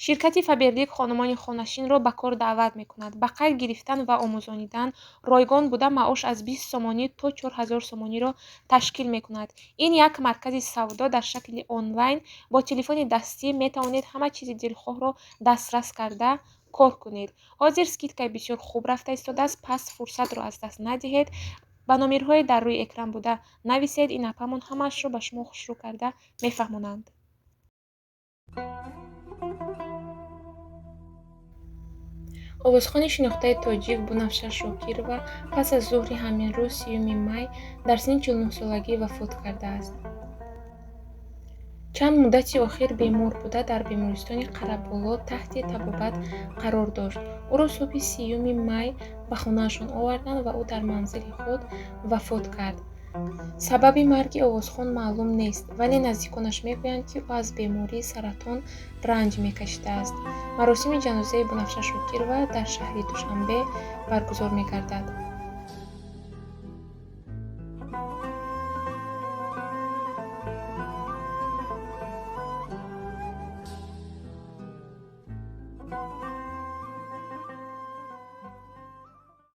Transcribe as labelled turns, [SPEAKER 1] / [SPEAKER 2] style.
[SPEAKER 1] ширкати Фаберлик хонумони хонашинро ба кор даъват мекунад. Ба қайд гирифтан ва омӯзонидан ройгон буда маош аз 20 сомонӣ то 4000 сомониро ташкил мекунад. Ин як маркази савдо дар шакли онлайн. Бо телефони дастӣ метавонед ҳама чизи дилхоҳро дастрас карда кор кунед. ҳозир скидкаи бисёр хуб рафта истодааст, пас фурсатро аз даст надиҳед. ба номерҳое дар рӯи экран буда нависед. Ин апамон ҳамаашро ба шумо хушрӯ карда мефаҳмонанд. овозхони шинохтаи тоҷик Бунафша Шокирова пас аз зуҳри ҳамин рӯз 3 май дар синни 49 солагӣ вафот кардааст. чанд муддати охир бемор буда дар бемористони Қараболо таҳти табобат қарор дошт. ӯро субҳи 3 май ба хонаашон оварданд ва ӯ дар манзили худ вафот кард. сабаби марги овозхон маълум нест, вале наздиконаш мегӯянд, ки ӯ аз бемории саратон ранҷ мекашидааст. маросими ҷанозаи Бунафша Шокирова дар шаҳри Душанбе баргузор мегардад.